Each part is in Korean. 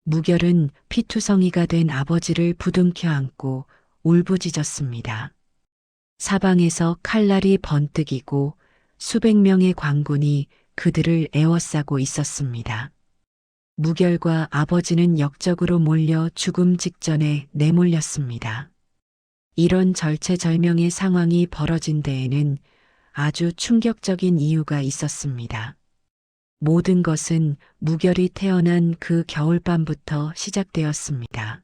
무결은 피투성이가 된 아버지를 부둥켜 안고 울부짖었습니다. 사방에서 칼날이 번뜩이고 수백 명의 광군이 그들을 에워싸고 있었습니다. 무결과 아버지는 역적으로 몰려 죽음 직전에 내몰렸습니다. 이런 절체절명의 상황이 벌어진 데에는 아주 충격적인 이유가 있었습니다. 모든 것은 무결이 태어난 그 겨울밤부터 시작되었습니다.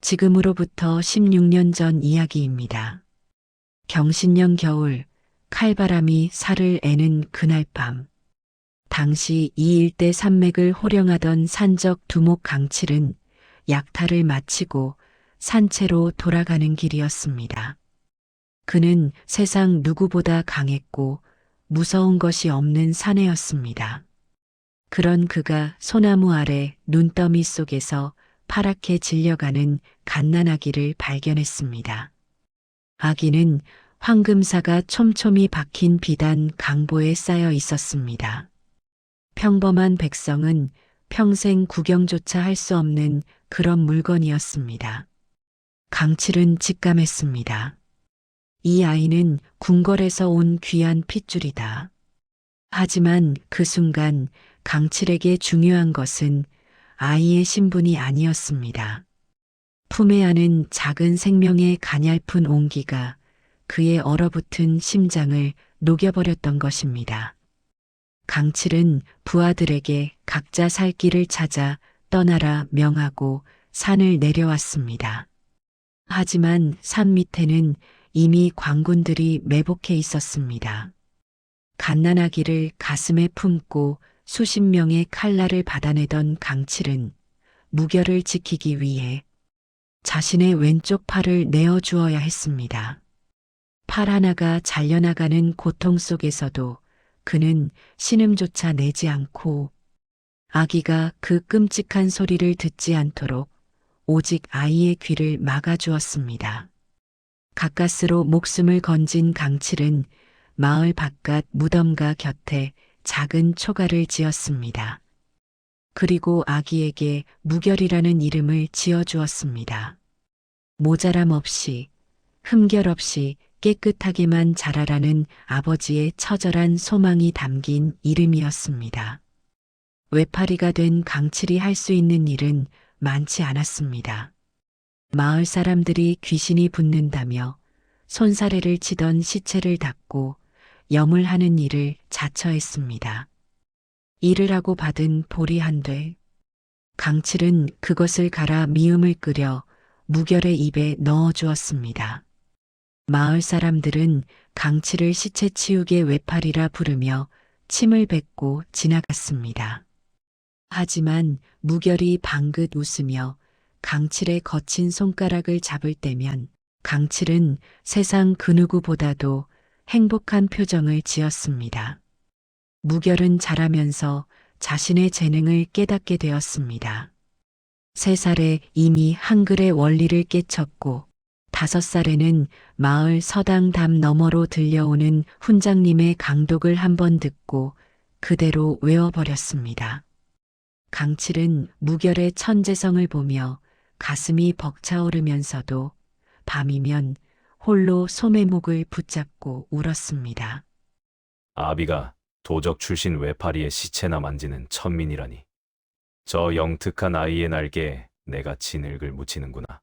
지금으로부터 16년 전 이야기입니다. 경신년 겨울, 칼바람이 살을 애는 그날 밤. 당시 이 일대 산맥을 호령하던 산적 두목 강칠은 약탈을 마치고 산채로 돌아가는 길이었습니다. 그는 세상 누구보다 강했고 무서운 것이 없는 사내였습니다. 그런 그가 소나무 아래 눈더미 속에서 파랗게 질려가는 갓난아기를 발견했습니다. 아기는 황금사가 촘촘히 박힌 비단 강보에 쌓여 있었습니다. 평범한 백성은 평생 구경조차 할 수 없는 그런 물건이었습니다. 강칠은 직감했습니다. 이 아이는 궁궐에서 온 귀한 핏줄이다. 하지만 그 순간 강칠에게 중요한 것은 아이의 신분이 아니었습니다. 품에 안은 작은 생명의 가냘픈 온기가 그의 얼어붙은 심장을 녹여버렸던 것입니다. 강칠은 부하들에게 각자 살 길을 찾아 떠나라 명하고 산을 내려왔습니다. 하지만 산 밑에는 이미 광군들이 매복해 있었습니다. 갓난아기를 가슴에 품고 수십 명의 칼날을 받아내던 강칠은 무결을 지키기 위해 자신의 왼쪽 팔을 내어주어야 했습니다. 팔 하나가 잘려나가는 고통 속에서도 그는 신음조차 내지 않고 아기가 그 끔찍한 소리를 듣지 않도록 오직 아이의 귀를 막아주었습니다. 가까스로 목숨을 건진 강칠은 마을 바깥 무덤가 곁에 작은 초가를 지었습니다. 그리고 아기에게 무결이라는 이름을 지어주었습니다. 모자람 없이, 흠결 없이 깨끗하게만 자라라는 아버지의 처절한 소망이 담긴 이름이었습니다. 외파리가 된 강칠이 할 수 있는 일은 많지 않았습니다. 마을 사람들이 귀신이 붙는다며 손사래를 치던 시체를 닦고 염을 하는 일을 자처했습니다. 일을 하고 받은 보리 한 돼. 강칠은 그것을 갈아 미음을 끓여 무결의 입에 넣어 주었습니다. 마을 사람들은 강칠을 시체 치우개 외팔이라 부르며 침을 뱉고 지나갔습니다. 하지만 무결이 방긋 웃으며 강칠의 거친 손가락을 잡을 때면 강칠은 세상 그 누구보다도 행복한 표정을 지었습니다. 무결은 자라면서 자신의 재능을 깨닫게 되었습니다. 3살에 이미 한글의 원리를 깨쳤고 5살에는 마을 서당 담 너머로 들려오는 훈장님의 강독을 한번 듣고 그대로 외워버렸습니다. 강칠은 무결의 천재성을 보며 가슴이 벅차오르면서도 밤이면 홀로 소매목을 붙잡고 울었습니다. 아비가 도적 출신 외파리의 시체나 만지는 천민이라니. 저 영특한 아이의 날개에 내가 진흙을 묻히는구나.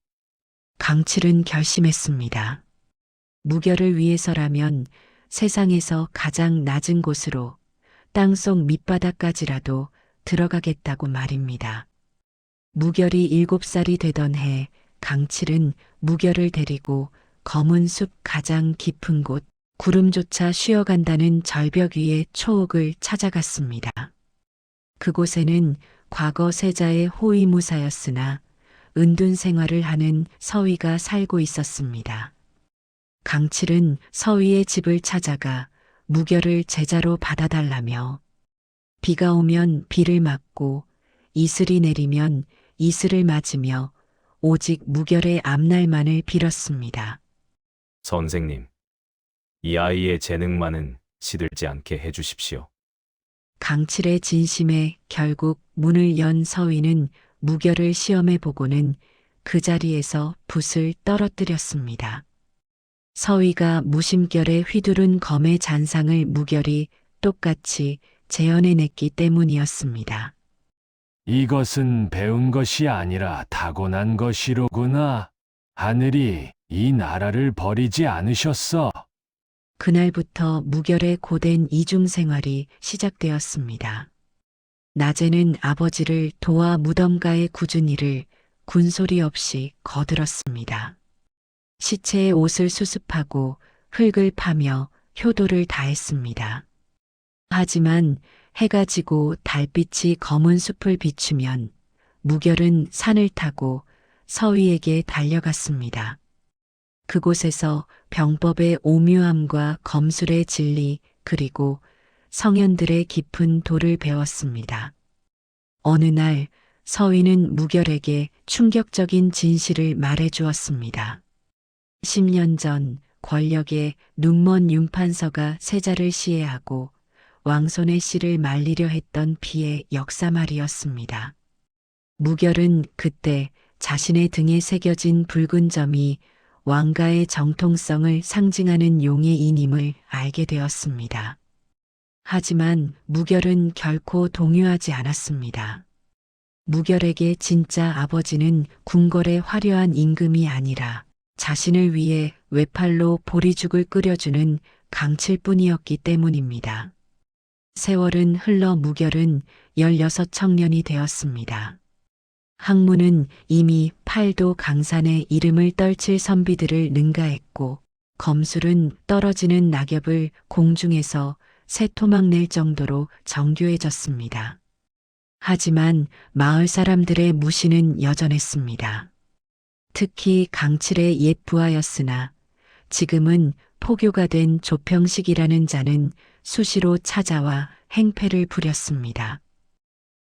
강칠은 결심했습니다. 무결을 위해서라면 세상에서 가장 낮은 곳으로 땅속 밑바닥까지라도 들어가겠다고 말입니다. 무결이 7살이 되던 해 강칠은 무결을 데리고 검은 숲 가장 깊은 곳 구름조차 쉬어간다는 절벽 위의 초옥을 찾아갔습니다. 그곳에는 과거 세자의 호위무사였으나 은둔 생활을 하는 서위가 살고 있었습니다. 강칠은 서위의 집을 찾아가 무결을 제자로 받아달라며 비가 오면 비를 맞고 이슬이 내리면 이슬을 맞으며 오직 무결의 앞날만을 빌었습니다. 선생님, 이 아이의 재능만은 시들지 않게 해주십시오. 강칠의 진심에 결국 문을 연 서위는 무결을 시험해 보고는 그 자리에서 붓을 떨어뜨렸습니다. 서위가 무심결에 휘두른 검의 잔상을 무결이 똑같이 재현해냈기 때문이었습니다. 이것은 배운 것이 아니라 타고난 것이로구나. 하늘이 이 나라를 버리지 않으셨어. 그날부터 무결의 고된 이중 생활이 시작되었습니다. 낮에는 아버지를 도와 무덤가에 굳은 일을 군소리 없이 거들었습니다. 시체의 옷을 수습하고 흙을 파며 효도를 다했습니다. 하지만 해가 지고 달빛이 검은 숲을 비추면 무결은 산을 타고 서위에게 달려갔습니다. 그곳에서 병법의 오묘함과 검술의 진리 그리고 성현들의 깊은 도를 배웠습니다. 어느 날 서위는 무결에게 충격적인 진실을 말해 주었습니다. 10년 전 권력의 눈먼 윤판서가 세자를 시해하고 왕손의 씨를 말리려 했던 비의 역사 말이었습니다. 무결은 그때 자신의 등에 새겨진 붉은 점이 왕가의 정통성을 상징하는 용의 인임을 알게 되었습니다. 하지만 무결은 결코 동요하지 않았습니다. 무결에게 진짜 아버지는 궁궐의 화려한 임금이 아니라 자신을 위해 외팔로 보리죽을 끓여주는 강칠뿐이었기 때문입니다. 세월은 흘러 무결은 16 청년이 되었습니다. 학문은 이미 팔도 강산에 이름을 떨칠 선비들을 능가했고 검술은 떨어지는 낙엽을 공중에서 새 토막 낼 정도로 정교해졌습니다. 하지만 마을 사람들의 무시는 여전했습니다. 특히 강칠의 옛 부하였으나 지금은 포교가 된 조평식이라는 자는 수시로 찾아와 행패를 부렸습니다.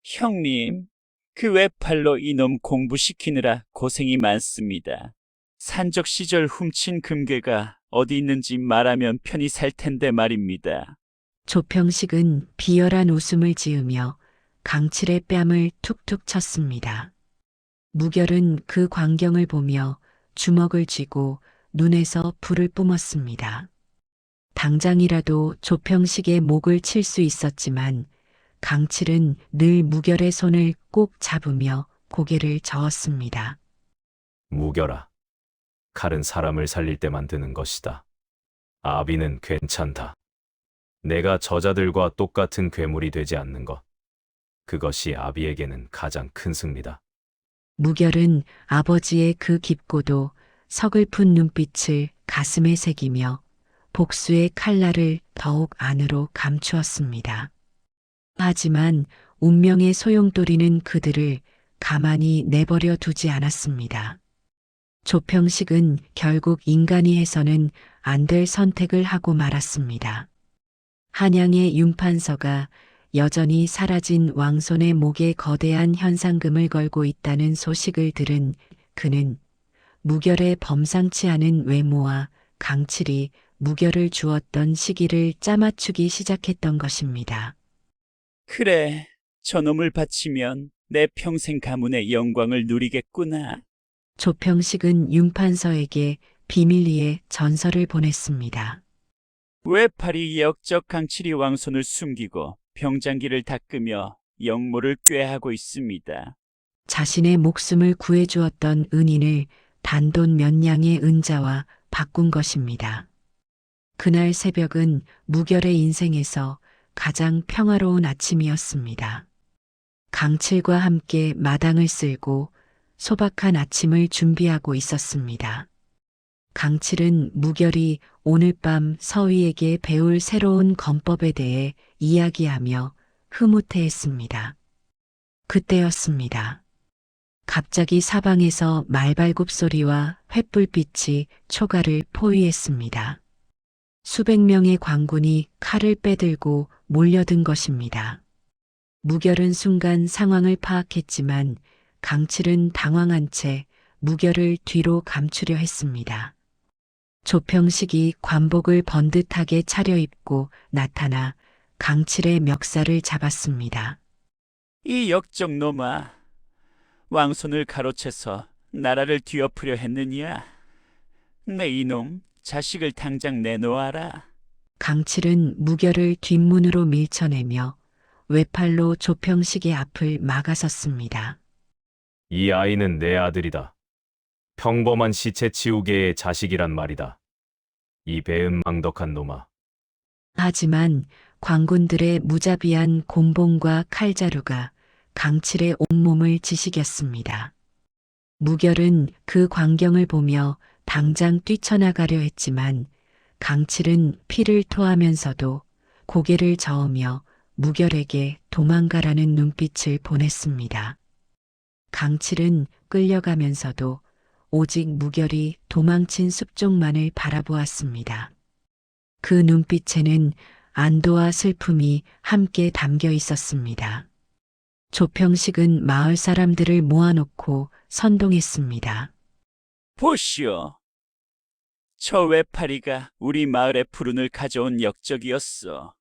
형님, 그 외팔로 이놈 공부시키느라 고생이 많습니다. 산적 시절 훔친 금괴가 어디 있는지 말하면 편히 살 텐데 말입니다. 조평식은 비열한 웃음을 지으며 강칠의 뺨을 툭툭 쳤습니다. 무결은 그 광경을 보며 주먹을 쥐고 눈에서 불을 뿜었습니다. 당장이라도 조평식의 목을 칠 수 있었지만 강칠은 늘 무결의 손을 꼭 잡으며 고개를 저었습니다. 무결아, 칼은 사람을 살릴 때만 드는 것이다. 아비는 괜찮다. 내가 저자들과 똑같은 괴물이 되지 않는 것. 그것이 아비에게는 가장 큰 승리다. 무결은 아버지의 그 깊고도 서글픈 눈빛을 가슴에 새기며 복수의 칼날을 더욱 안으로 감추었습니다. 하지만 운명의 소용돌이는 그들을 가만히 내버려 두지 않았습니다. 조평식은 결국 인간이 해서는 안 될 선택을 하고 말았습니다. 한양의 윤판서가 여전히 사라진 왕손의 목에 거대한 현상금을 걸고 있다는 소식을 들은 그는 무결의 범상치 않은 외모와 강칠이 무결을 주었던 시기를 짜맞추기 시작했던 것입니다. 그래, 저놈을 바치면 내 평생 가문의 영광을 누리겠구나. 조평식은 윤판서에게 비밀리에 전설을 보냈습니다. 외팔이 역적 강칠이 왕손을 숨기고 병장기를 닦으며 영모를 꾀하고 있습니다. 자신의 목숨을 구해주었던 은인을 단돈 몇 냥의 은자와 바꾼 것입니다. 그날 새벽은 무결의 인생에서 가장 평화로운 아침이었습니다. 강칠과 함께 마당을 쓸고 소박한 아침을 준비하고 있었습니다. 강칠은 무결이 오늘 밤 서위에게 배울 새로운 검법에 대해 이야기하며 흐뭇해했습니다. 그때였습니다. 갑자기 사방에서 말발굽 소리와 횃불빛이 초가를 포위했습니다. 수백 명의 광군이 칼을 빼들고 몰려든 것입니다. 무결은 순간 상황을 파악했지만 강칠은 당황한 채 무결을 뒤로 감추려 했습니다. 조평식이 관복을 번듯하게 차려입고 나타나 강칠의 멱살을 잡았습니다. 이 역적 놈아, 왕손을 가로채서 나라를 뒤엎으려 했느냐? 내 이놈, 자식을 당장 내놓아라. 강칠은 무결을 뒷문으로 밀쳐내며 외팔로 조평식의 앞을 막아섰습니다. 이 아이는 내 아들이다. 평범한 시체 치우개의 자식이란 말이다. 이 배은망덕한 놈아. 하지만 광군들의 무자비한 곤봉과 칼자루가 강칠의 온몸을 지식였습니다. 무결은 그 광경을 보며 당장 뛰쳐나가려 했지만 강칠은 피를 토하면서도 고개를 저으며 무결에게 도망가라는 눈빛을 보냈습니다. 강칠은 끌려가면서도 오직 무결이 도망친 숲쪽만을 바라보았습니다. 그 눈빛에는 안도와 슬픔이 함께 담겨 있었습니다. 조평식은 마을 사람들을 모아놓고 선동했습니다. 보시오. 저 외파리가 우리 마을의 푸른을 가져온 역적이었어.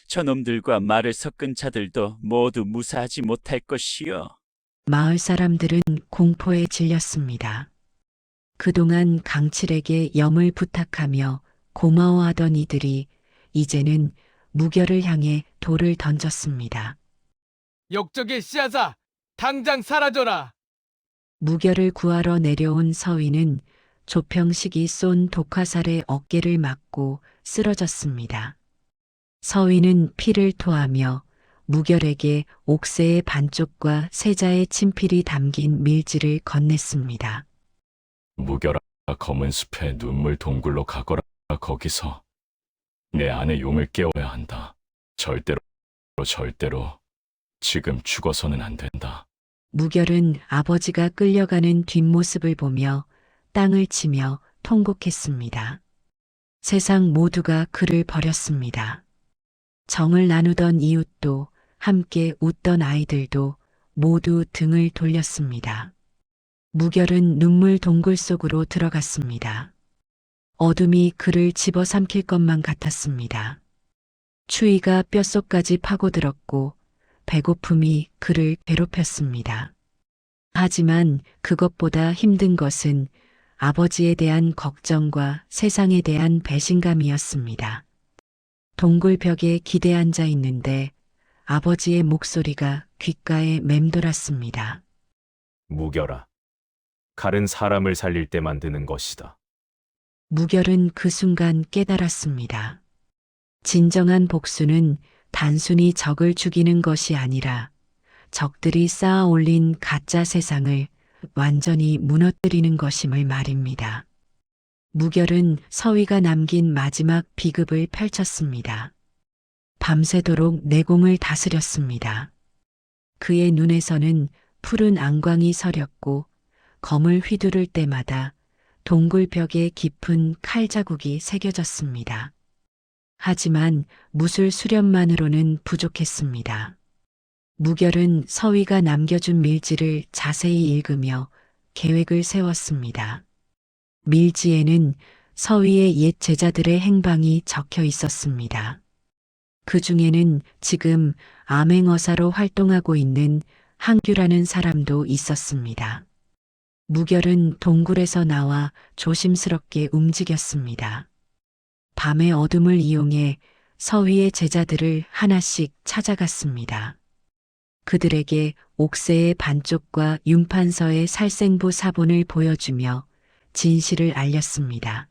저놈들과 말을 섞은 자들도 모두 무사하지 못할 것이요. 마을 사람들은 공포에 질렸습니다. 그동안 강칠에게 염을 부탁하며 고마워하던 이들이 이제는 무결을 향해 돌을 던졌습니다. 역적의 씨앗아, 당장 사라져라! 무결을 구하러 내려온 서위는 조평식이 쏜 독화살에 어깨를 맞고 쓰러졌습니다. 서위는 피를 토하며 무결에게 옥새의 반쪽과 세자의 친필이 담긴 밀지를 건넸습니다. 무결아, 검은 숲에 눈물 동굴로 가거라. 거기서 내 아내 용을 깨워야 한다. 절대로 지금 죽어서는 안 된다. 무결은 아버지가 끌려가는 뒷모습을 보며 땅을 치며 통곡했습니다. 세상 모두가 그를 버렸습니다. 정을 나누던 이웃도 함께 웃던 아이들도 모두 등을 돌렸습니다. 무결은 눈물 동굴 속으로 들어갔습니다. 어둠이 그를 집어삼킬 것만 같았습니다. 추위가 뼛속까지 파고들었고 배고픔이 그를 괴롭혔습니다. 하지만 그것보다 힘든 것은 아버지에 대한 걱정과 세상에 대한 배신감이었습니다. 동굴벽에 기대 앉아 있는데 아버지의 목소리가 귓가에 맴돌았습니다. 무결아. 칼은 사람을 살릴 때 만드는 것이다. 무결은 그 순간 깨달았습니다. 진정한 복수는 단순히 적을 죽이는 것이 아니라 적들이 쌓아 올린 가짜 세상을 완전히 무너뜨리는 것임을 말입니다. 무결은 서위가 남긴 마지막 비급을 펼쳤습니다. 밤새도록 내공을 다스렸습니다. 그의 눈에서는 푸른 안광이 서렸고 검을 휘두를 때마다 동굴벽에 깊은 칼자국이 새겨졌습니다. 하지만 무술 수련만으로는 부족했습니다. 무결은 서위가 남겨준 밀지를 자세히 읽으며 계획을 세웠습니다. 밀지에는 서위의 옛 제자들의 행방이 적혀 있었습니다. 그 중에는 지금 암행어사로 활동하고 있는 항규라는 사람도 있었습니다. 무결은 동굴에서 나와 조심스럽게 움직였습니다. 밤의 어둠을 이용해 서위의 제자들을 하나씩 찾아갔습니다. 그들에게 옥새의 반쪽과 윤판서의 살생부 사본을 보여주며 진실을 알렸습니다.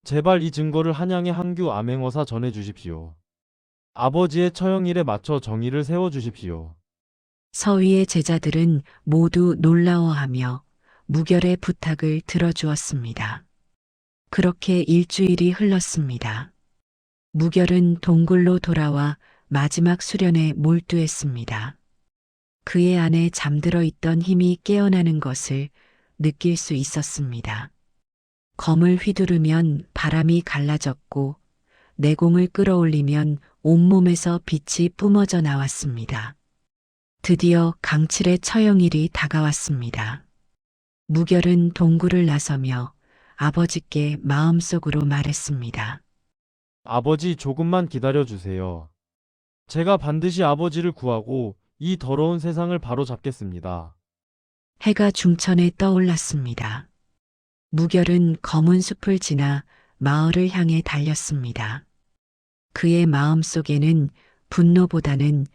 제발 이 증거를 한양의 항규 암행어사 전해 주십시오. 아버지의 처형일에 맞춰 정의를 세워 주십시오. 서위의 제자들은 모두 놀라워하며 무결의 부탁을 들어주었습니다. 그렇게 일주일이 흘렀습니다. 무결은 동굴로 돌아와 마지막 수련에 몰두했습니다. 그의 안에 잠들어 있던 힘이 깨어나는 것을 느낄 수 있었습니다. 검을 휘두르면 바람이 갈라졌고 내공을 끌어올리면 온몸에서 빛이 뿜어져 나왔습니다. 드디어 강칠의 처형일이 다가왔습니다. 무결은 동굴을 나서며 아버지께 마음속으로 말했습니다. 아버지 조금만 기다려 주세요. 제가 반드시 아버지를 구하고 이 더러운 세상을 바로잡겠습니다. 해가 중천에 떠올랐습니다. 무결은 검은 숲을 지나 마을을 향해 달렸습니다. 그의 마음속에는 분노보다는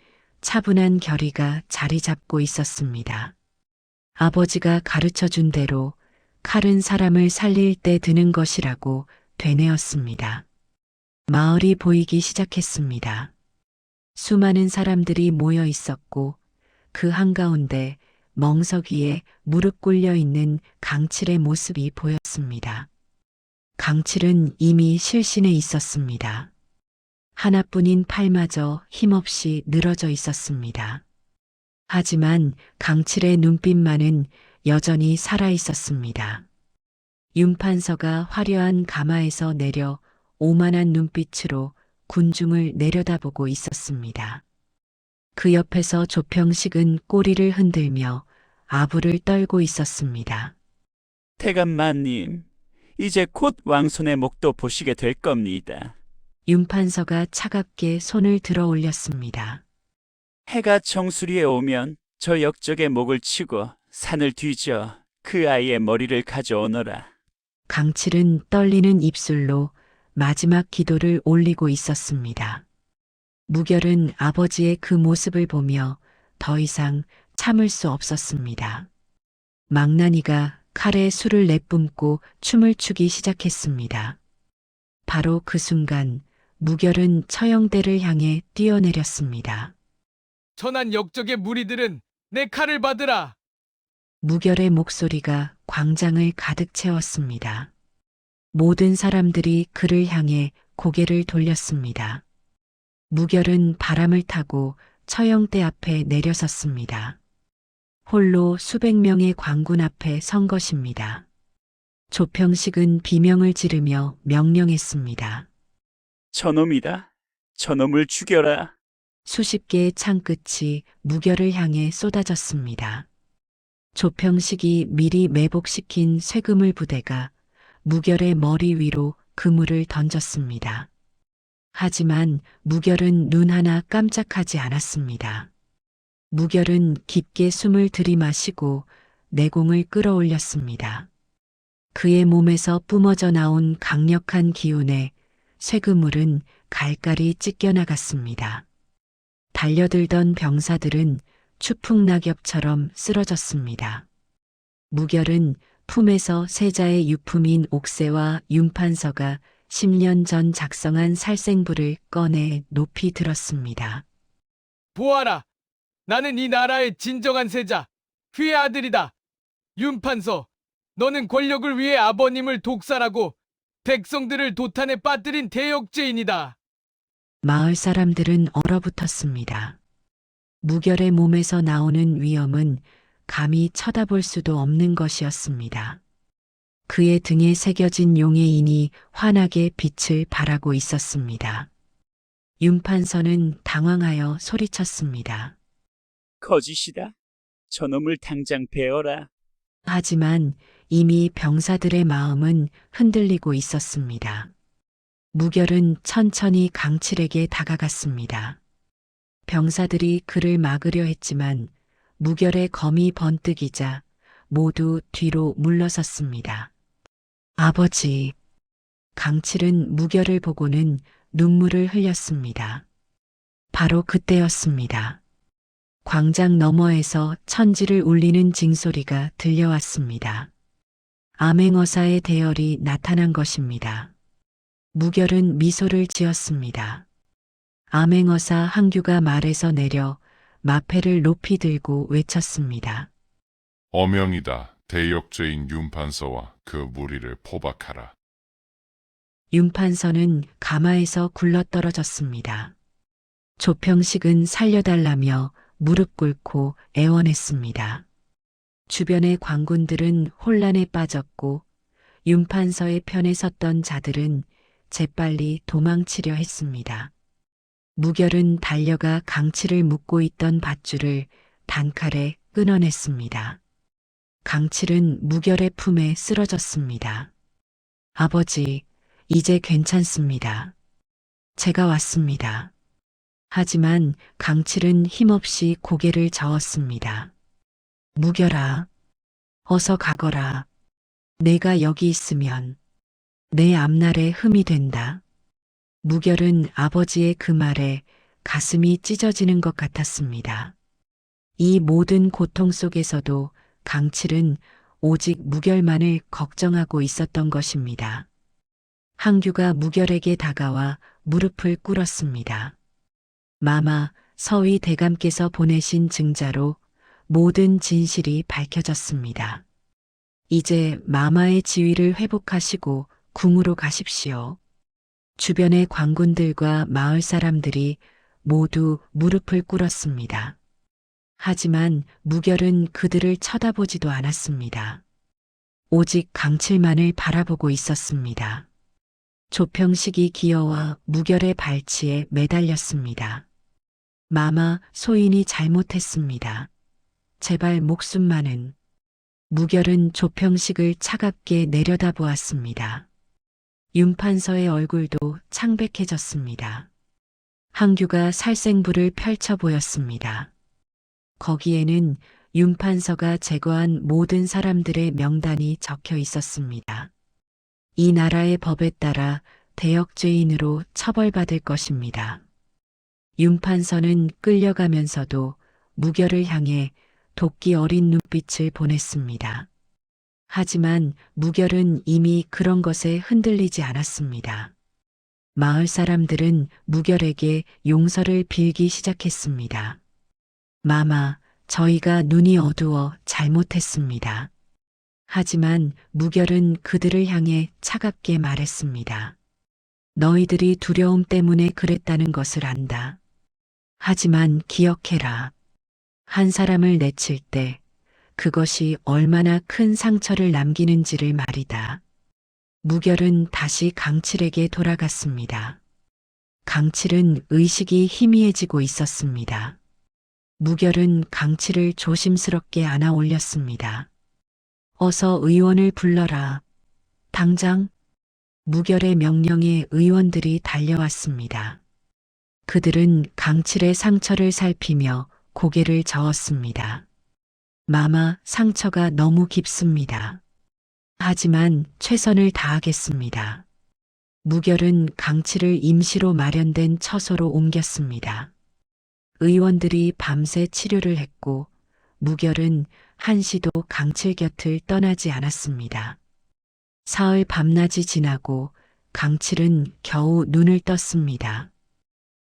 차분한 결의가 자리 잡고 있었습니다. 아버지가 가르쳐 준 대로 칼은 사람을 살릴 때 드는 것이라고 되뇌었습니다. 마을이 보이기 시작했습니다. 수많은 사람들이 모여 있었고 그 한가운데 멍석 위에 무릎 꿇려 있는 강칠의 모습이 보였습니다. 강칠은 이미 실신해 있었습니다. 하나뿐인 팔마저 힘없이 늘어져 있었습니다. 하지만 강칠의 눈빛만은 여전히 살아 있었습니다. 윤판서가 화려한 가마에서 내려 오만한 눈빛으로 군중을 내려다보고 있었습니다. 그 옆에서 조평식은 꼬리를 흔들며 아부를 떨고 있었습니다. 대감마님, 이제 곧 왕손의 목도 보시게 될 겁니다. 윤판서가 차갑게 손을 들어 올렸습니다. 해가 정수리에 오면 저 역적의 목을 치고 산을 뒤져 그 아이의 머리를 가져오너라. 강칠은 떨리는 입술로 마지막 기도를 올리고 있었습니다. 무결은 아버지의 그 모습을 보며 더 이상 참을 수 없었습니다. 망나니가 칼에 술을 내뿜고 춤을 추기 시작했습니다. 바로 그 순간 무결은 처형대를 향해 뛰어내렸습니다. 천한 역적의 무리들은 내 칼을 받으라. 무결의 목소리가 광장을 가득 채웠습니다. 모든 사람들이 그를 향해 고개를 돌렸습니다. 무결은 바람을 타고 처형대 앞에 내려섰습니다. 홀로 수백 명의 광군 앞에 선 것입니다. 조평식은 비명을 지르며 명령했습니다. 저놈이다. 저놈을 죽여라. 수십 개의 창끝이 무결을 향해 쏟아졌습니다. 조평식이 미리 매복시킨 쇠그물 부대가 무결의 머리 위로 그물을 던졌습니다. 하지만 무결은 눈 하나 깜짝하지 않았습니다. 무결은 깊게 숨을 들이마시고 내공을 끌어올렸습니다. 그의 몸에서 뿜어져 나온 강력한 기운에 쇠그물은 갈갈이 찢겨나갔습니다. 달려들던 병사들은 추풍낙엽처럼 쓰러졌습니다. 무결은 품에서 세자의 유품인 옥새와 윤판서가 10년 전 작성한 살생부를 꺼내 높이 들었습니다. 보아라. 나는 이 나라의 진정한 세자, 휘의 아들이다. 윤판서, 너는 권력을 위해 아버님을 독살하고 백성들을 도탄에 빠뜨린 대역죄인이다. 마을 사람들은 얼어붙었습니다. 무결의 몸에서 나오는 위엄은 감히 쳐다볼 수도 없는 것이었습니다. 그의 등에 새겨진 용의 인이 환하게 빛을 발하고 있었습니다. 윤판서는 당황하여 소리쳤습니다. 거짓이다. 저놈을 당장 베어라. 하지만 이미 병사들의 마음은 흔들리고 있었습니다. 무결은 천천히 강칠에게 다가갔습니다. 병사들이 그를 막으려 했지만 무결의 검이 번뜩이자 모두 뒤로 물러섰습니다. 아버지, 강칠은 무결을 보고는 눈물을 흘렸습니다. 바로 그때였습니다. 광장 너머에서 천지를 울리는 징소리가 들려왔습니다. 암행어사의 대열이 나타난 것입니다. 무결은 미소를 지었습니다. 암행어사 한규가 말에서 내려 마패를 높이 들고 외쳤습니다. 어명이다. 대역죄인 윤판서와 그 무리를 포박하라. 윤판서는 가마에서 굴러떨어졌습니다. 조평식은 살려달라며 무릎 꿇고 애원했습니다. 주변의 광군들은 혼란에 빠졌고 윤판서의 편에 섰던 자들은 재빨리 도망치려 했습니다. 무결은 달려가 강칠을 묶고 있던 밧줄을 단칼에 끊어냈습니다. 강칠은 무결의 품에 쓰러졌습니다. 아버지, 이제 괜찮습니다. 제가 왔습니다. 하지만 강칠은 힘없이 고개를 저었습니다. 무결아, 어서 가거라. 내가 여기 있으면 내 앞날에 흠이 된다. 무결은 아버지의 그 말에 가슴이 찢어지는 것 같았습니다. 이 모든 고통 속에서도 강칠은 오직 무결만을 걱정하고 있었던 것입니다. 항규가 무결에게 다가와 무릎을 꿇었습니다. 마마, 서위 대감께서 보내신 증자로 모든 진실이 밝혀졌습니다. 이제 마마의 지위를 회복하시고 궁으로 가십시오. 주변의 관군들과 마을 사람들이 모두 무릎을 꿇었습니다. 하지만 무결은 그들을 쳐다보지도 않았습니다. 오직 강칠만을 바라보고 있었습니다. 조평식이 기어와 무결의 발치에 매달렸습니다. 마마, 소인이 잘못했습니다. 제발 목숨만은. 무결은 조평식을 차갑게 내려다보았습니다. 윤판서의 얼굴도 창백해졌습니다. 항규가 살생부를 펼쳐 보였습니다. 거기에는 윤판서가 제거한 모든 사람들의 명단이 적혀 있었습니다. 이 나라의 법에 따라 대역죄인으로 처벌받을 것입니다. 윤판서는 끌려가면서도 무결을 향해 도끼 어린 눈빛을 보냈습니다. 하지만 무결은 이미 그런 것에 흔들리지 않았습니다. 마을 사람들은 무결에게 용서를 빌기 시작했습니다. 마마, 저희가 눈이 어두워 잘못했습니다. 하지만 무결은 그들을 향해 차갑게 말했습니다. 너희들이 두려움 때문에 그랬다는 것을 안다. 하지만 기억해라. 한 사람을 내칠 때 그것이 얼마나 큰 상처를 남기는지를 말이다. 무결은 다시 강칠에게 돌아갔습니다. 강칠은 의식이 희미해지고 있었습니다. 무결은 강칠을 조심스럽게 안아 올렸습니다. 어서 의원을 불러라. 당장. 무결의 명령에 의원들이 달려왔습니다. 그들은 강칠의 상처를 살피며 고개를 저었습니다. 마마, 상처가 너무 깊습니다. 하지만 최선을 다하겠습니다. 무결은 강칠을 임시로 마련된 처소로 옮겼습니다. 의원들이 밤새 치료를 했고 무결은 한시도 강칠 곁을 떠나지 않았습니다. 사흘 밤낮이 지나고 강칠은 겨우 눈을 떴습니다.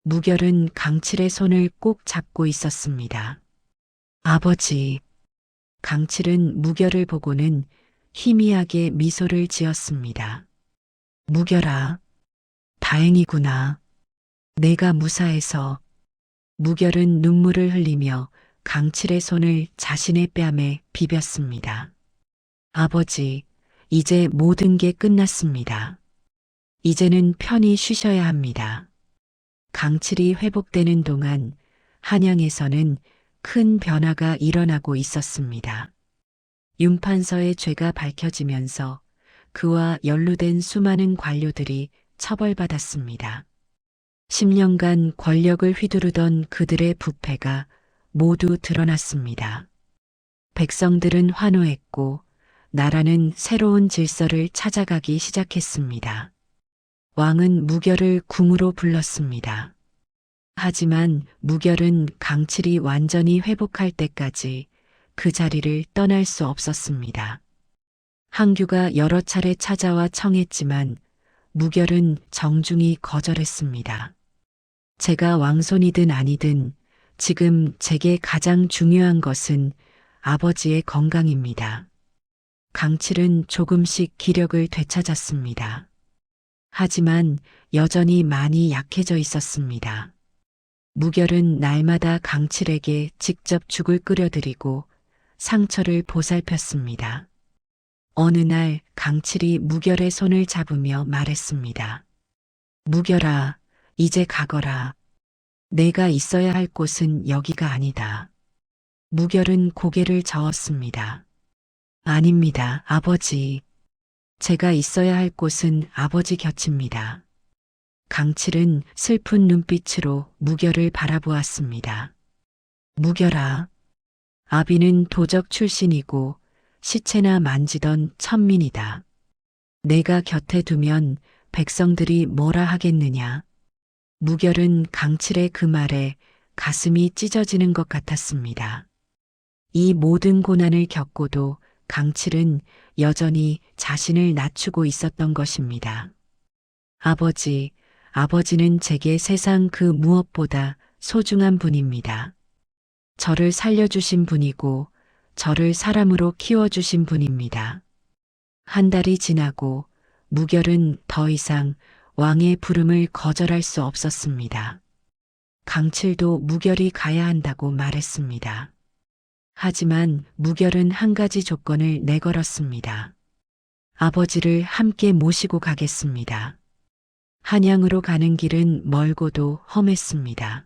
무결은 강칠의 손을 꼭 잡고 있었습니다. 아버지. 강칠은 무결을 보고는 희미하게 미소를 지었습니다. 무결아, 다행이구나. 내가 무사해서. 무결은 눈물을 흘리며 강칠의 손을 자신의 뺨에 비볐습니다. 아버지, 이제 모든 게 끝났습니다. 이제는 편히 쉬셔야 합니다. 강칠이 회복되는 동안 한양에서는 큰 변화가 일어나고 있었습니다. 윤판서의 죄가 밝혀지면서 그와 연루된 수많은 관료들이 처벌받았습니다. 10년간 권력을 휘두르던 그들의 부패가 모두 드러났습니다. 백성들은 환호했고 나라는 새로운 질서를 찾아가기 시작했습니다. 왕은 무결을 궁으로 불렀습니다. 하지만 무결은 강칠이 완전히 회복할 때까지 그 자리를 떠날 수 없었습니다. 항규가 여러 차례 찾아와 청했지만 무결은 정중히 거절했습니다. 제가 왕손이든 아니든 지금 제게 가장 중요한 것은 아버지의 건강입니다. 강칠은 조금씩 기력을 되찾았습니다. 하지만 여전히 많이 약해져 있었습니다. 무결은 날마다 강칠에게 직접 죽을 끓여드리고 상처를 보살폈습니다. 어느 날 강칠이 무결의 손을 잡으며 말했습니다. 무결아, 이제 가거라. 내가 있어야 할 곳은 여기가 아니다. 무결은 고개를 저었습니다. 아닙니다, 아버지. 제가 있어야 할 곳은 아버지 곁입니다. 강칠은 슬픈 눈빛으로 무결을 바라보았습니다. 무결아, 아비는 도적 출신이고 시체나 만지던 천민이다. 내가 곁에 두면 백성들이 뭐라 하겠느냐. 무결은 강칠의 그 말에 가슴이 찢어지는 것 같았습니다. 이 모든 고난을 겪고도 강칠은 여전히 자신을 낮추고 있었던 것입니다. 아버지는 제게 세상 그 무엇보다 소중한 분입니다. 저를 살려주신 분이고 저를 사람으로 키워주신 분입니다. 한 달이 지나고 무결은 더 이상 왕의 부름을 거절할 수 없었습니다. 강칠도 무결이 가야 한다고 말했습니다. 하지만 무결은 한 가지 조건을 내걸었습니다. 아버지를 함께 모시고 가겠습니다. 한양으로 가는 길은 멀고도 험했습니다.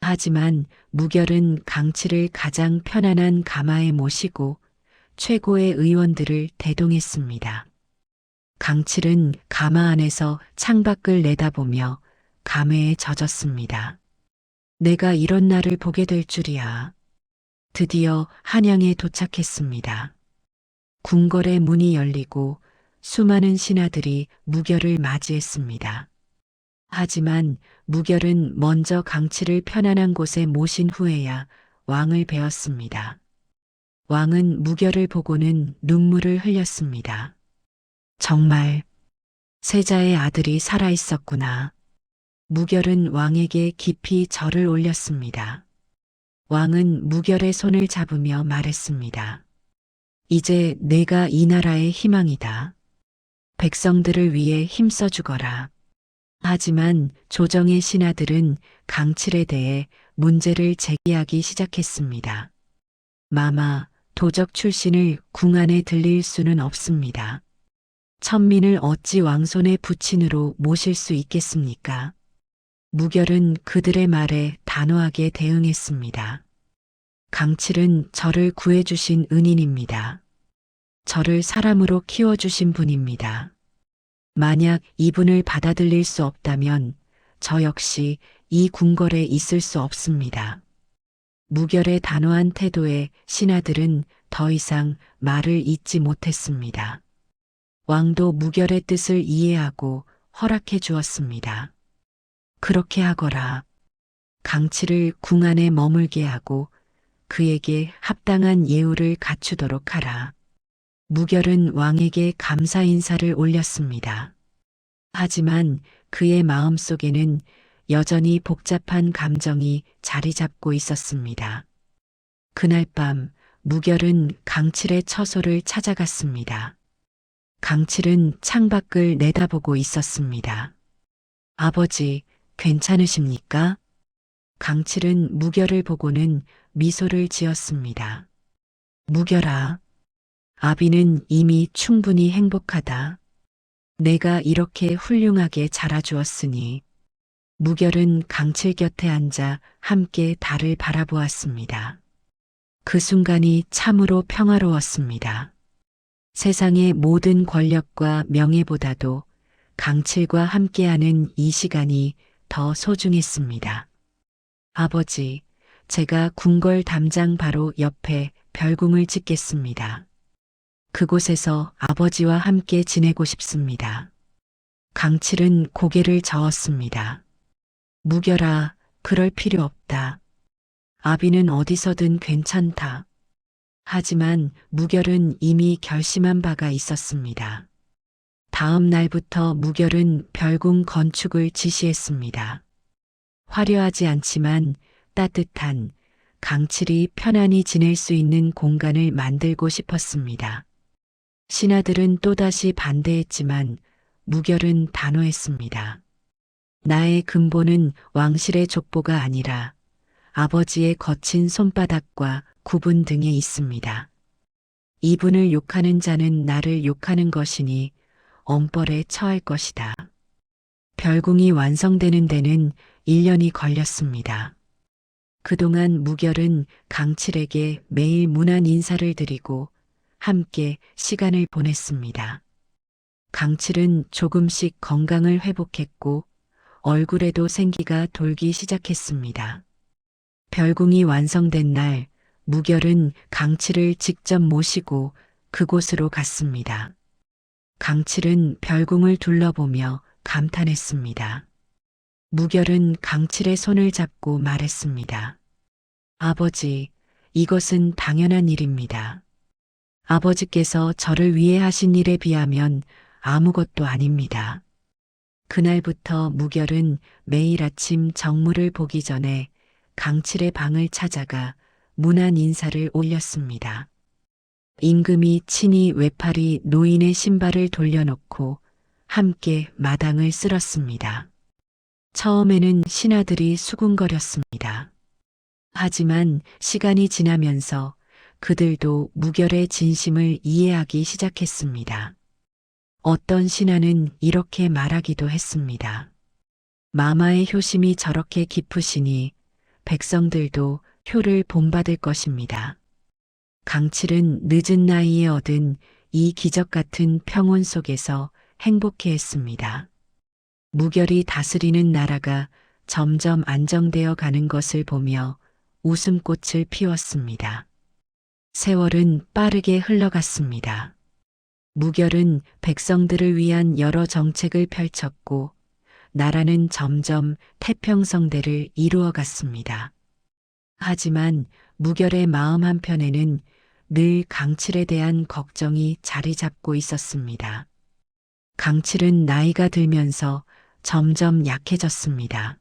하지만 무결은 강칠을 가장 편안한 가마에 모시고 최고의 의원들을 대동했습니다. 강칠은 가마 안에서 창밖을 내다보며 감회에 젖었습니다. 내가 이런 날을 보게 될 줄이야. 드디어 한양에 도착했습니다. 궁궐의 문이 열리고 수많은 신하들이 무결을 맞이했습니다. 하지만 무결은 먼저 강칠을 편안한 곳에 모신 후에야 왕을 배웠습니다. 왕은 무결을 보고는 눈물을 흘렸습니다. 정말 세자의 아들이 살아있었구나. 무결은 왕에게 깊이 절을 올렸습니다. 왕은 무결의 손을 잡으며 말했습니다. 이제 내가 이 나라의 희망이다. 백성들을 위해 힘써 주거라. 하지만 조정의 신하들은 강칠에 대해 문제를 제기하기 시작했습니다. 마마, 도적 출신을 궁 안에 들릴 수는 없습니다. 천민을 어찌 왕손의 부친으로 모실 수 있겠습니까? 무결은 그들의 말에 단호하게 대응했습니다. 강칠은 저를 구해주신 은인입니다. 저를 사람으로 키워주신 분입니다. 만약 이분을 받아들일 수 없다면 저 역시 이 궁궐에 있을 수 없습니다. 무결의 단호한 태도에 신하들은 더 이상 말을 잇지 못했습니다. 왕도 무결의 뜻을 이해하고 허락해 주었습니다. 그렇게 하거라. 강칠을 궁 안에 머물게 하고 그에게 합당한 예우를 갖추도록 하라. 무결은 왕에게 감사 인사를 올렸습니다. 하지만 그의 마음속에는 여전히 복잡한 감정이 자리 잡고 있었습니다. 그날 밤 무결은 강칠의 처소를 찾아갔습니다. 강칠은 창밖을 내다보고 있었습니다. 아버지, 괜찮으십니까? 강칠은 무결을 보고는 미소를 지었습니다. 무결아, 아비는 이미 충분히 행복하다. 내가 이렇게 훌륭하게 자라주었으니. 무결은 강칠 곁에 앉아 함께 달을 바라보았습니다. 그 순간이 참으로 평화로웠습니다. 세상의 모든 권력과 명예보다도 강칠과 함께하는 이 시간이 더 소중했습니다. 아버지, 제가 궁궐 담장 바로 옆에 별궁을 짓겠습니다. 그곳에서 아버지와 함께 지내고 싶습니다. 강칠은 고개를 저었습니다. 무결아, 그럴 필요 없다. 아비는 어디서든 괜찮다. 하지만 무결은 이미 결심한 바가 있었습니다. 다음 날부터 무결은 별궁 건축을 지시했습니다. 화려하지 않지만 따뜻한 강칠이 편안히 지낼 수 있는 공간을 만들고 싶었습니다. 신하들은 또다시 반대했지만 무결은 단호했습니다. 나의 근본은 왕실의 족보가 아니라 아버지의 거친 손바닥과 구분 등에 있습니다. 이분을 욕하는 자는 나를 욕하는 것이니 엄벌에 처할 것이다. 별궁이 완성되는 데는 1년이 걸렸습니다. 그동안 무결은 강칠에게 매일 문안 인사를 드리고 함께 시간을 보냈습니다. 강칠은 조금씩 건강을 회복했고 얼굴에도 생기가 돌기 시작했습니다. 별궁이 완성된 날 무결은 강칠을 직접 모시고 그곳으로 갔습니다. 강칠은 별궁을 둘러보며 감탄했습니다. 무결은 강칠의 손을 잡고 말했습니다. 아버지, 이것은 당연한 일입니다. 아버지께서 저를 위해 하신 일에 비하면 아무것도 아닙니다. 그날부터 무결은 매일 아침 정무를 보기 전에 강칠의 방을 찾아가 문안 인사를 올렸습니다. 임금이 친히 외팔이 노인의 신발을 돌려놓고 함께 마당을 쓸었습니다. 처음에는 신하들이 수군거렸습니다. 하지만 시간이 지나면서 그들도 무결의 진심을 이해하기 시작했습니다. 어떤 신하는 이렇게 말하기도 했습니다. 마마의 효심이 저렇게 깊으시니 백성들도 효를 본받을 것입니다. 강칠은 늦은 나이에 얻은 이 기적 같은 평온 속에서 행복해했습니다. 무결이 다스리는 나라가 점점 안정되어 가는 것을 보며 웃음꽃을 피웠습니다. 세월은 빠르게 흘러갔습니다. 무결은 백성들을 위한 여러 정책을 펼쳤고 나라는 점점 태평성대를 이루어갔습니다. 하지만 무결의 마음 한편에는 늘 강칠에 대한 걱정이 자리 잡고 있었습니다. 강칠은 나이가 들면서 점점 약해졌습니다.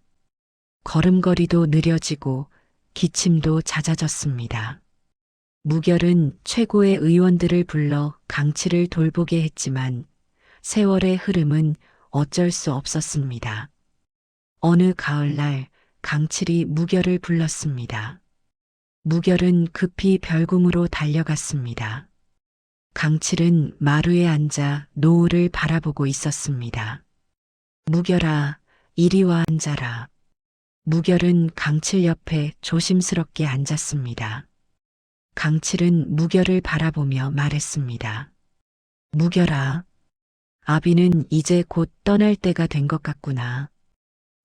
걸음걸이도 느려지고 기침도 잦아졌습니다. 무결은 최고의 의원들을 불러 강칠을 돌보게 했지만 세월의 흐름은 어쩔 수 없었습니다. 어느 가을날 강칠이 무결을 불렀습니다. 무결은 급히 별궁으로 달려갔습니다. 강칠은 마루에 앉아 노을을 바라보고 있었습니다. 무결아, 이리 와 앉아라. 무결은 강칠 옆에 조심스럽게 앉았습니다. 강칠은 무결을 바라보며 말했습니다. 무결아, 아비는 이제 곧 떠날 때가 된 것 같구나.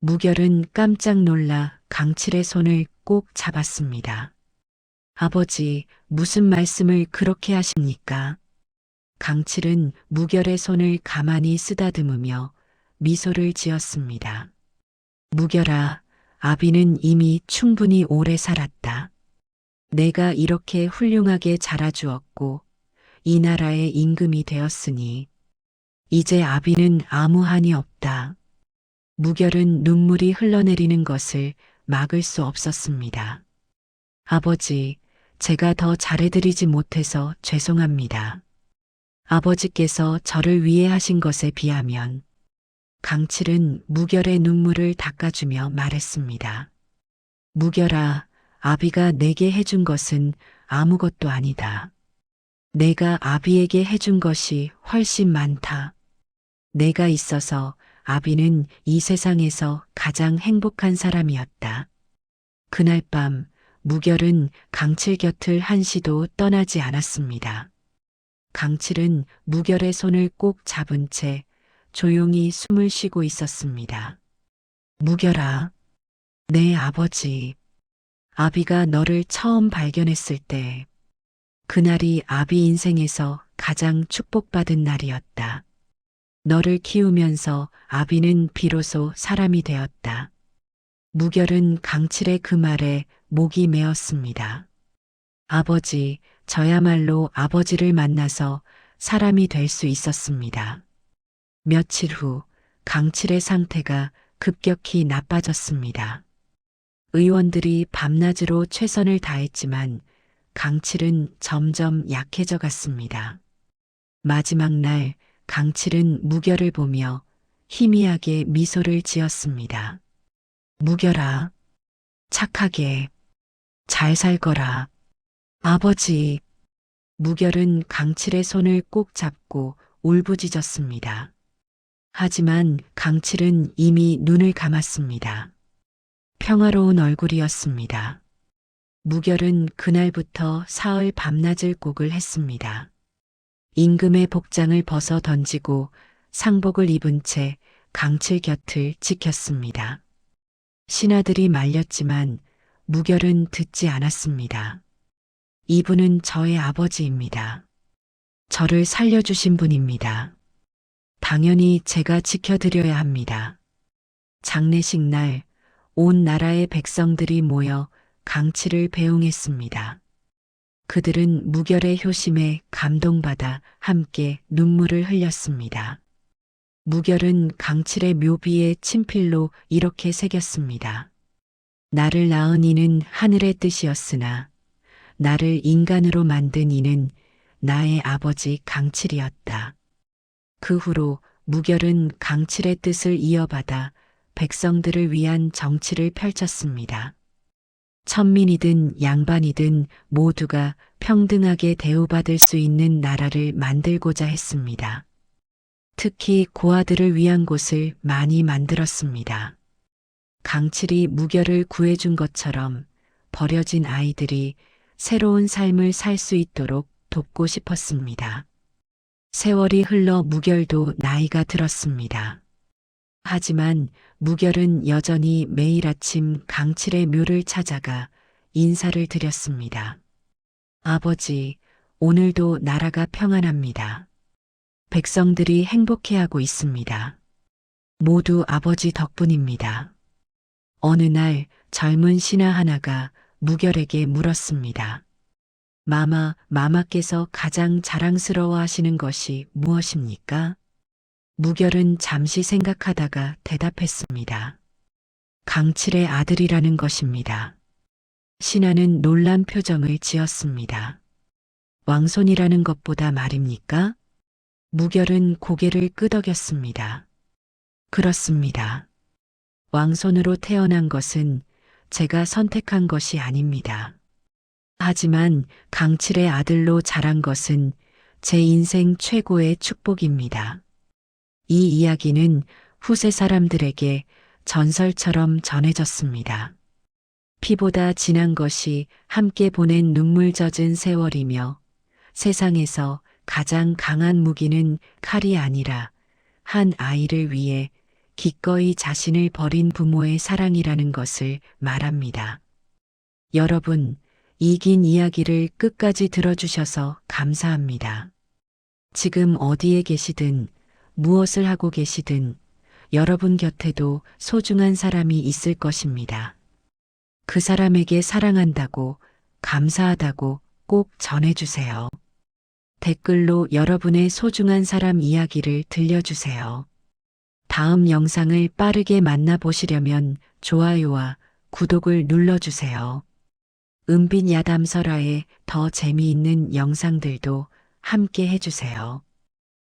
무결은 깜짝 놀라 강칠의 손을 꼭 잡았습니다. 아버지, 무슨 말씀을 그렇게 하십니까? 강칠은 무결의 손을 가만히 쓰다듬으며 미소를 지었습니다. 무결아, 아비는 이미 충분히 오래 살았다. 내가 이렇게 훌륭하게 자라주었고 이 나라의 임금이 되었으니 이제 아비는 아무 한이 없다. 무결은 눈물이 흘러내리는 것을 막을 수 없었습니다. 아버지, 제가 더 잘해드리지 못해서 죄송합니다. 아버지께서 저를 위해 하신 것에 비하면 강칠은 무결의 눈물을 닦아주며 말했습니다. 무결아, 아비가 내게 해준 것은 아무것도 아니다. 내가 아비에게 해준 것이 훨씬 많다. 내가 있어서 아비는 이 세상에서 가장 행복한 사람이었다. 그날 밤 무결은 강칠 곁을 한시도 떠나지 않았습니다. 강칠은 무결의 손을 꼭 잡은 채 조용히 숨을 쉬고 있었습니다. 무결아, 내 아버지. 아비가 너를 처음 발견했을 때 그날이 아비 인생에서 가장 축복받은 날이었다. 너를 키우면서 아비는 비로소 사람이 되었다. 무결은 강칠의 그 말에 목이 메었습니다. 아버지, 저야말로 아버지를 만나서 사람이 될 수 있었습니다. 며칠 후 강칠의 상태가 급격히 나빠졌습니다. 의원들이 밤낮으로 최선을 다했지만 강칠은 점점 약해져 갔습니다. 마지막 날 강칠은 무결을 보며 희미하게 미소를 지었습니다. 무결아, 착하게 잘 살거라. 아버지. 무결은 강칠의 손을 꼭 잡고 울부짖었습니다. 하지만 강칠은 이미 눈을 감았습니다. 평화로운 얼굴이었습니다. 무결은 그날부터 사흘 밤낮을 곡을 했습니다. 임금의 복장을 벗어 던지고 상복을 입은 채 강칠 곁을 지켰습니다. 신하들이 말렸지만 무결은 듣지 않았습니다. 이분은 저의 아버지입니다. 저를 살려주신 분입니다. 당연히 제가 지켜드려야 합니다. 장례식 날 온 나라의 백성들이 모여 강치를 배웅했습니다. 그들은 무결의 효심에 감동받아 함께 눈물을 흘렸습니다. 무결은 강칠의 묘비에 친필로 이렇게 새겼습니다. 나를 낳은 이는 하늘의 뜻이었으나 나를 인간으로 만든 이는 나의 아버지 강칠이었다. 그 후로 무결은 강칠의 뜻을 이어받아 백성들을 위한 정치를 펼쳤습니다. 천민이든 양반이든 모두가 평등하게 대우받을 수 있는 나라를 만들고자 했습니다. 특히 고아들을 위한 곳을 많이 만들었습니다. 강칠이 무결을 구해준 것처럼 버려진 아이들이 새로운 삶을 살 수 있도록 돕고 싶었습니다. 세월이 흘러 무결도 나이가 들었습니다. 하지만 무결은 여전히 매일 아침 강칠의 묘를 찾아가 인사를 드렸습니다. 아버지, 오늘도 나라가 평안합니다. 백성들이 행복해하고 있습니다. 모두 아버지 덕분입니다. 어느 날 젊은 신하 하나가 무결에게 물었습니다. 마마께서 가장 자랑스러워 하시는 것이 무엇입니까? 무결은 잠시 생각하다가 대답했습니다. 강칠의 아들이라는 것입니다. 신하는 놀란 표정을 지었습니다. 왕손이라는 것보다 말입니까? 무결은 고개를 끄덕였습니다. 그렇습니다. 왕손으로 태어난 것은 제가 선택한 것이 아닙니다. 하지만 강칠의 아들로 자란 것은 제 인생 최고의 축복입니다. 이 이야기는 후세 사람들에게 전설처럼 전해졌습니다. 피보다 진한 것이 함께 보낸 눈물 젖은 세월이며 세상에서 가장 강한 무기는 칼이 아니라 한 아이를 위해 기꺼이 자신을 버린 부모의 사랑이라는 것을 말합니다. 여러분, 이 긴 이야기를 끝까지 들어주셔서 감사합니다. 지금 어디에 계시든 무엇을 하고 계시든 여러분 곁에도 소중한 사람이 있을 것입니다. 그 사람에게 사랑한다고, 감사하다고 꼭 전해주세요. 댓글로 여러분의 소중한 사람 이야기를 들려주세요. 다음 영상을 빠르게 만나보시려면 좋아요와 구독을 눌러주세요. 은빛 야담설화의 더 재미있는 영상들도 함께 해주세요.